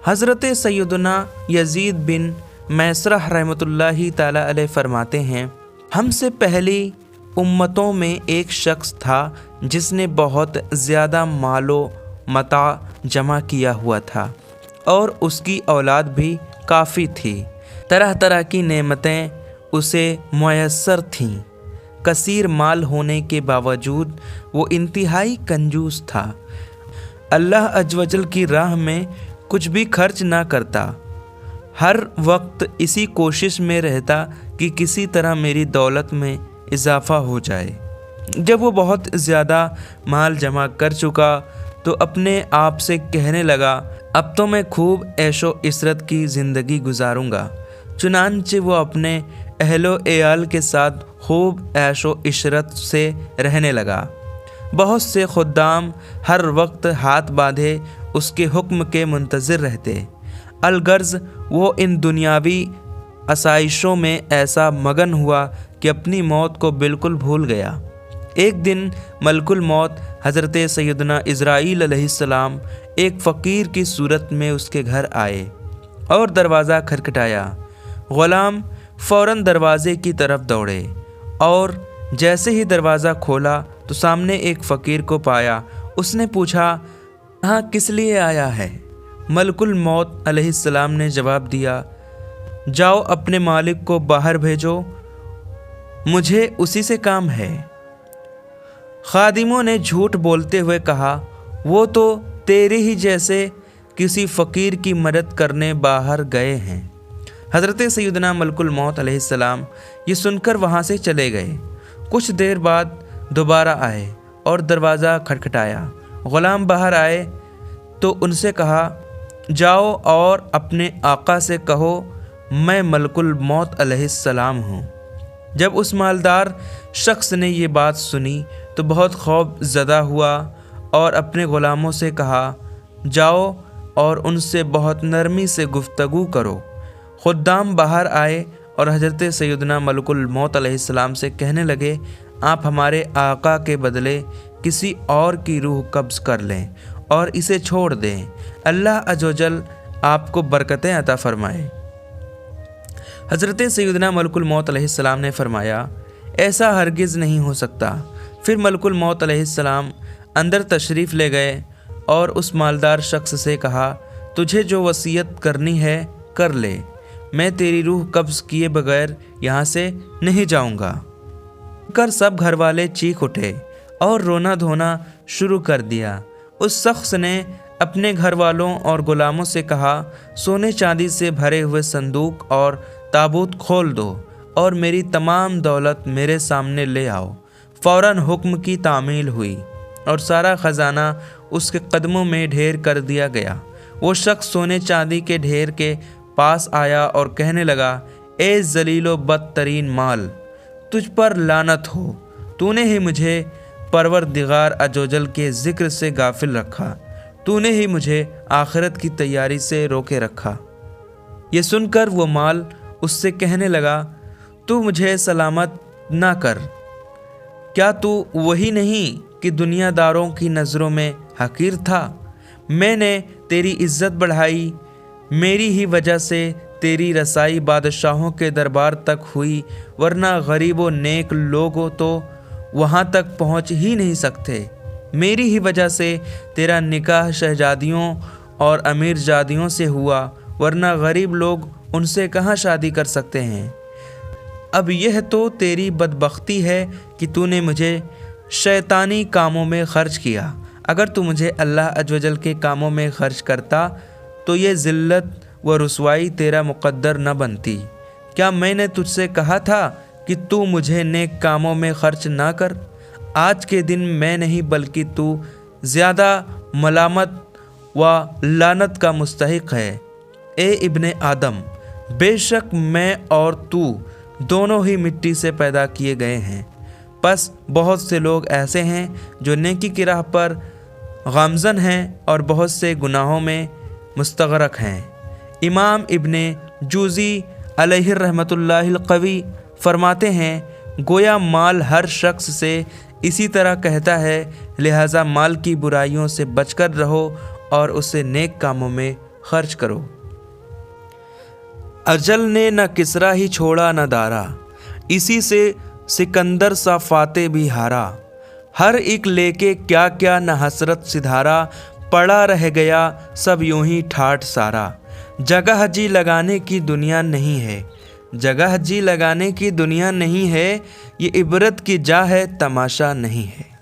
حضرت سیدنا یزید بن میسرہ رحمتہ تعالی علیہ فرماتے ہیں، ہم سے پہلی امتوں میں ایک شخص تھا جس نے بہت زیادہ مال و متاع جمع کیا ہوا تھا اور اس کی اولاد بھی کافی تھی۔ طرح طرح کی نعمتیں اسے میسر تھیں۔ کثیر مال ہونے کے باوجود وہ انتہائی کنجوس تھا۔ اللہ عز و جل کی راہ میں کچھ بھی خرچ نہ کرتا، ہر وقت اسی کوشش میں رہتا کہ کسی طرح میری دولت میں اضافہ ہو جائے۔ جب وہ بہت زیادہ مال جمع کر چکا تو اپنے آپ سے کہنے لگا، اب تو میں خوب عیش و عشرت کی زندگی گزاروں گا۔ چنانچہ وہ اپنے اہل و عیال کے ساتھ خوب عیش و عشرت سے رہنے لگا۔ بہت سے خدام ہر وقت ہاتھ باندھے اس کے حکم کے منتظر رہتے، الغرض وہ ان دنیاوی آسائشوں میں ایسا مگن ہوا کہ اپنی موت کو بالکل بھول گیا۔ ایک دن ملک الموت حضرت سیدنا اسرائیل علیہ السلام ایک فقیر کی صورت میں اس کے گھر آئے اور دروازہ کھٹکھٹایا۔ غلام فوراً دروازے کی طرف دوڑے اور جیسے ہی دروازہ کھولا تو سامنے ایک فقیر کو پایا۔ اس نے پوچھا، یہاں کس لیے آیا ہے؟ ملک الموت علیہ السلام نے جواب دیا، جاؤ اپنے مالک کو باہر بھیجو، مجھے اسی سے کام ہے۔ خادموں نے جھوٹ بولتے ہوئے کہا، وہ تو تیرے ہی جیسے کسی فقیر کی مدد کرنے باہر گئے ہیں۔ حضرت سیدنا ملک الموت علیہ السلام یہ سن کر وہاں سے چلے گئے۔ کچھ دیر بعد دوبارہ آئے اور دروازہ کھٹکھٹایا۔ غلام باہر آئے تو ان سے کہا، جاؤ اور اپنے آقا سے کہو میں ملک الموت علیہ السلام ہوں۔ جب اس مالدار شخص نے یہ بات سنی تو بہت خوف زدہ ہوا اور اپنے غلاموں سے کہا، جاؤ اور ان سے بہت نرمی سے گفتگو کرو۔ خدام باہر آئے اور حضرت سیدنا ملک الموت علیہ السلام سے کہنے لگے، آپ ہمارے آقا کے بدلے کسی اور کی روح قبض کر لیں اور اسے چھوڑ دیں، اللہ عز و جل آپ کو برکتیں عطا فرمائے۔ حضرت سیدنا ملک الموت علیہ السلام نے فرمایا، ایسا ہرگز نہیں ہو سکتا۔ پھر ملک الموت علیہ السلام اندر تشریف لے گئے اور اس مالدار شخص سے کہا، تجھے جو وصیت کرنی ہے کر لے، میں تیری روح قبض کیے بغیر یہاں سے نہیں جاؤں گا۔ کر سب گھر والے چیخ اٹھے اور رونا دھونا شروع کر دیا۔ اس شخص نے اپنے گھر والوں اور غلاموں سے کہا، سونے چاندی سے بھرے ہوئے صندوق اور تابوت کھول دو اور میری تمام دولت میرے سامنے لے آؤ۔ فوراً حکم کی تعمیل ہوئی اور سارا خزانہ اس کے قدموں میں ڈھیر کر دیا گیا۔ وہ شخص سونے چاندی کے ڈھیر کے پاس آیا اور کہنے لگا، اے ذلیل و بدترین مال، تجھ پر لعنت ہو، تو نے ہی مجھے پروردگار عز و جل کے ذکر سے غافل رکھا، تو نے ہی مجھے آخرت کی تیاری سے روکے رکھا۔ یہ سن کر وہ مال اس سے کہنے لگا، تو مجھے سلامت نہ کر، کیا تو وہی نہیں کہ دنیا داروں کی نظروں میں حقیر تھا؟ میں نے تیری عزت بڑھائی، میری ہی وجہ سے تیری رسائی بادشاہوں کے دربار تک ہوئی، ورنہ غریب و نیک لوگ تو وہاں تک پہنچ ہی نہیں سکتے۔ میری ہی وجہ سے تیرا نکاح شہزادیوں اور امیر زادیوں سے ہوا، ورنہ غریب لوگ ان سے کہاں شادی کر سکتے ہیں۔ اب یہ تو تیری بدبختی ہے کہ تو نے مجھے شیطانی کاموں میں خرچ کیا۔ اگر تو مجھے اللہ عز و جل کے کاموں میں خرچ کرتا تو یہ ذلت و رسوائی تیرا مقدر نہ بنتی۔ کیا میں نے تجھ سے کہا تھا کہ تو مجھے نیک کاموں میں خرچ نہ کر؟ آج کے دن میں نہیں بلکہ تو زیادہ ملامت و لعنت کا مستحق ہے۔ اے ابن آدم، بے شک میں اور تو دونوں ہی مٹی سے پیدا کیے گئے ہیں، پس بہت سے لوگ ایسے ہیں جو نیکی کی راہ پر گامزن ہیں اور بہت سے گناہوں میں مستغرق ہیں۔ امام ابن جوزی علیہ رحمۃ اللہ القوی فرماتے ہیں، گویا مال ہر شخص سے اسی طرح کہتا ہے، لہٰذا مال کی برائیوں سے بچ کر رہو اور اسے نیک کاموں میں خرچ کرو۔ اجل نے نہ کسرا ہی چھوڑا نہ دارا، اسی سے سکندر سا فاتح بھی ہارا۔ ہر ایک لے کے کیا کیا نہ حسرت سدھارا، پڑا رہ گیا سب یوں ہی ٹھاٹھ سارا۔ جگہ جی لگانے کی دنیا نہیں ہے، جگہ جی لگانے کی دنیا نہیں ہے، یہ عبرت کی جا ہے تماشا نہیں ہے۔